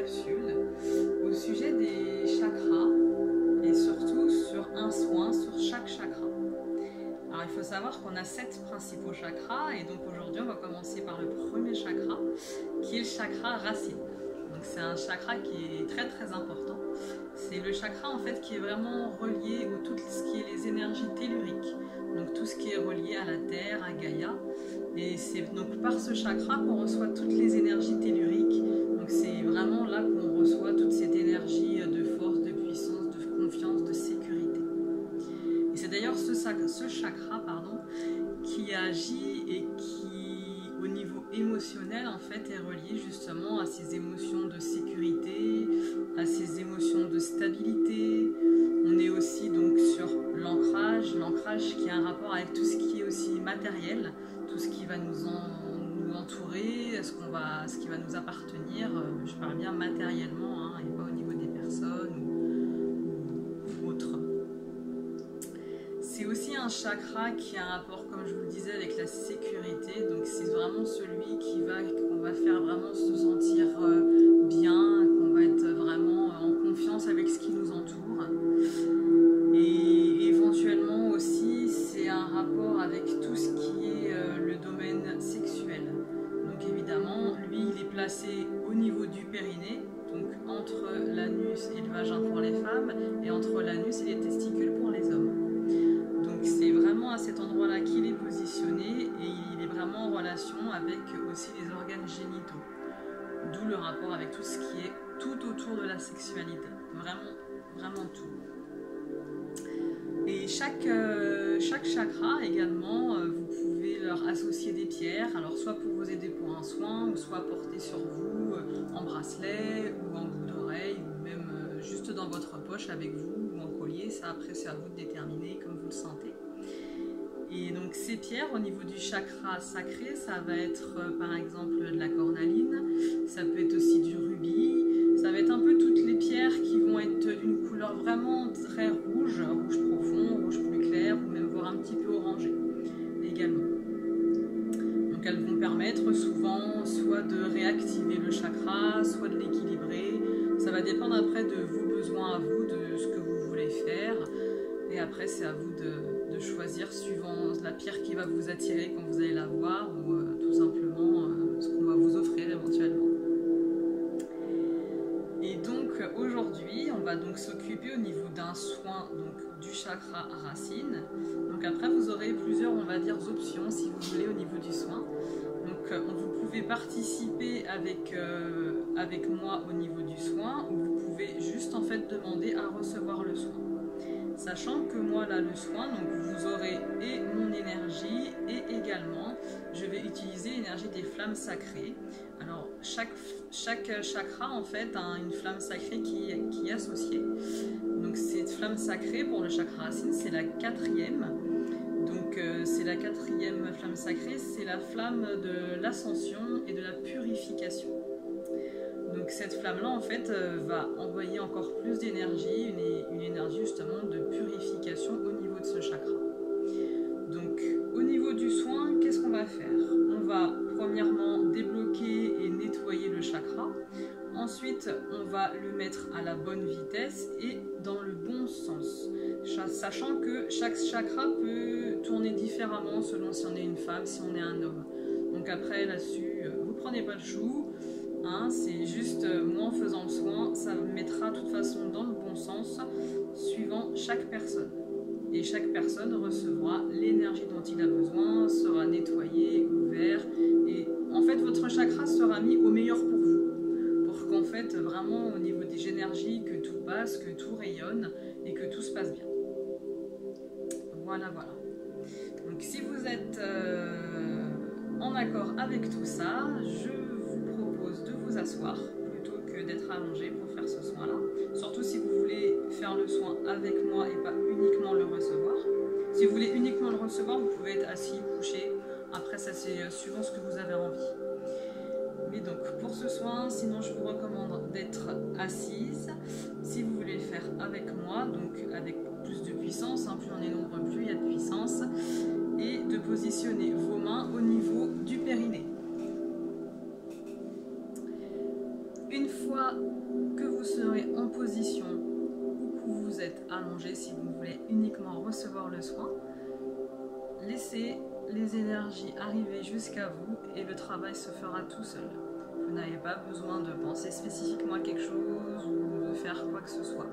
capsule au sujet des chakras et surtout sur un soin sur chaque chakra. Alors il faut savoir qu'on a 7 principaux chakras et donc aujourd'hui on va commencer par le premier chakra qui est le chakra racine. Donc c'est un chakra qui est très très important. C'est le chakra en fait qui est vraiment relié à tout ce qui est les énergies telluriques, donc tout ce qui est relié à la terre, à Gaïa. Et c'est donc par ce chakra qu'on reçoit toutes les énergies telluriques. Donc c'est vraiment là qu'on reçoit toute cette énergie de force, de puissance, de confiance, de sécurité. Et c'est d'ailleurs ce chakra qui agit et qui, au niveau émotionnel, en fait, est relié justement à ces émotions de sécurité, à ces émotions de stabilité. On est aussi donc sur l'ancrage qui a un rapport avec tout ce qui est aussi matériel, tout ce qui va nous entourer, ce qui va nous appartenir. Je parle bien matériellement, et pas au niveau des personnes ou autres. C'est aussi un chakra qui a un rapport, comme je vous le disais, avec la sécurité. Donc c'est vraiment celui qu'on va faire vraiment se sentir bien, qu'on va être vraiment en confiance avec ce qui nous entoure. Et éventuellement aussi, c'est un rapport avec tout ce qui est le domaine sexuel. Donc évidemment, lui, il est placé au niveau du périnée, donc entre l'anus et le vagin pour les femmes, et entre l'anus et les testicules pour les hommes. Donc c'est vraiment à cet endroit-là qu'il est positionné et il est vraiment en relation avec aussi les organes génitaux. D'où le rapport avec tout ce qui est tout autour de la sexualité. Vraiment, vraiment tout. Et chaque chakra également, vous pouvez leur associer des pierres, alors soit pour vous aider pour un soin, ou soit porter sur vous en bracelet, ou en boucle d'oreille, ou même juste dans votre poche avec vous, ou en collier. Ça après c'est à vous de déterminer comme vous le sentez. Et donc ces pierres au niveau du chakra sacré, ça va être par exemple de la cornaline, ça peut être aussi du rubis, ça va être un peu toutes les pierres qui vont être d'une couleur vraiment très rouge, rouge profond, rouge plus clair, ou même voire un petit peu orangé également. Donc elles vont permettre souvent soit de réactiver le chakra, soit de l'équilibrer. Ça va dépendre après de vos besoins à vous, de ce que vous voulez faire. Et après c'est à vous de choisir suivant la pierre qui va vous attirer quand vous allez la voir, ou tout simplement ce qu'on va vous offrir éventuellement. Et donc aujourd'hui, on va donc s'occuper au niveau d'un soin donc, du chakra racine. Donc après, vous aurez plusieurs, on va dire, options si vous voulez au niveau du soin. Donc vous pouvez participer avec moi au niveau du soin, ou vous pouvez juste en fait demander à recevoir le soin. Sachant que moi là le soin, donc vous aurez et mon énergie et également je vais utiliser l'énergie des flammes sacrées. Alors chaque chakra en fait a une flamme sacrée qui est associée. Donc cette flamme sacrée pour le chakra racine c'est la 4e. Donc c'est la 4e flamme sacrée, c'est la flamme de l'ascension et de la purification. Donc cette flamme-là, en fait, va envoyer encore plus d'énergie, une énergie justement de purification au niveau de ce chakra. Donc au niveau du soin, qu'est-ce qu'on va faire? On va premièrement débloquer et nettoyer le chakra. Ensuite, on va le mettre à la bonne vitesse et dans le bon sens. Sachant que chaque chakra peut tourner différemment selon si on est une femme, si on est un homme. Donc après, là-dessus, vous prenez pas le chou. C'est juste moi en faisant le soin, ça me mettra de toute façon dans le bon sens suivant chaque personne. Et chaque personne recevra l'énergie dont il a besoin, sera nettoyé, ouvert. Et en fait, votre chakra sera mis au meilleur pour vous. Pour qu'en fait, vraiment au niveau des énergies, que tout passe, que tout rayonne et que tout se passe bien. Voilà, voilà. Donc si vous êtes en accord avec tout ça, je vous propose de vous asseoir plutôt que d'être allongé pour faire ce soin-là. Surtout si vous voulez faire le soin avec moi et pas uniquement le recevoir. Si vous voulez uniquement le recevoir, vous pouvez être assis, couché. Après, ça c'est suivant ce que vous avez envie. Mais donc, pour ce soin, sinon je vous recommande d'être assise. Si vous voulez le faire avec moi, donc avec plus de puissance, plus on est nombreux, plus il y a de puissance. Et de positionner vos mains au niveau du périnée. Une fois allongé, si vous voulez uniquement recevoir le soin, laissez les énergies arriver jusqu'à vous et le travail se fera tout seul. Vous n'avez pas besoin de penser spécifiquement à quelque chose ou de faire quoi que ce soit.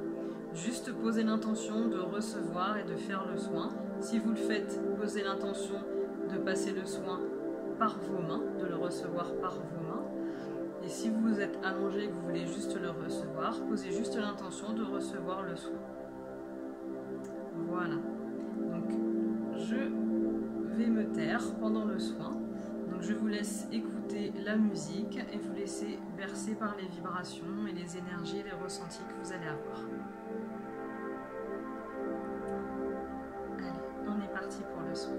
Juste poser l'intention de recevoir et de faire le soin. Si vous le faites, posez l'intention de passer le soin par vos mains, de le recevoir par vos mains. Et si vous êtes allongé et que vous voulez juste le recevoir, posez juste l'intention de recevoir le soin. Voilà. Donc, je vais me taire pendant le soin. Donc, je vous laisse écouter la musique et vous laisser bercer par les vibrations et les énergies et les ressentis que vous allez avoir. Allez, on est parti pour le soin.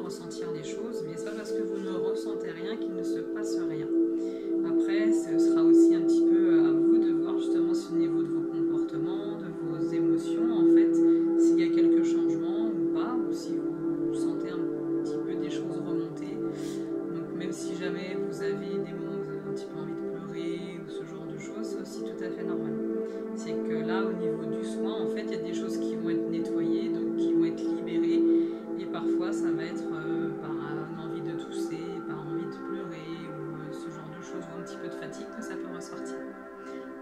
ressentir les choses, mais c'est pas parce que vous ne ressentez rien qu'il ne se passe rien. Après, ce sera aussi un petit peu à vous de voir justement si au niveau de vos comportements, de vos émotions, en fait, s'il y a quelques changements ou pas, ou si vous sentez un petit peu des choses remonter. Donc même si jamais vous avez des moments où vous avez un petit peu envie de pleurer ou ce genre de choses, c'est aussi tout à fait normal. C'est que là, au niveau du soin, en fait, il y a des choses qui vont être nettoyées, donc qui vont être libérées, et parfois ça va être par envie de tousser, par envie de pleurer, ou ce genre de choses, ou un petit peu de fatigue, que ça peut ressortir.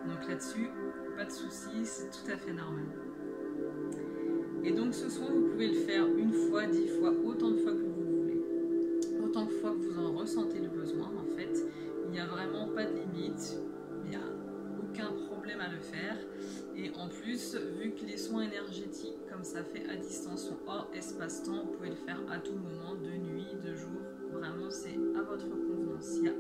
Donc là-dessus, pas de soucis, c'est tout à fait normal. Et donc ce soin, vous pouvez le faire une fois, 10 fois, autant de fois que vous voulez. Autant de fois que vous en ressentez le besoin, en fait. Il n'y a vraiment pas de limite, il n'y a aucun problème à le faire. Et en plus, vu que les soins énergétiques, comme ça fait à distance, sont hors espace-temps, vous pouvez le faire à tout moment, de nuit, de jour. Vraiment, c'est à votre convenance. Il n'y a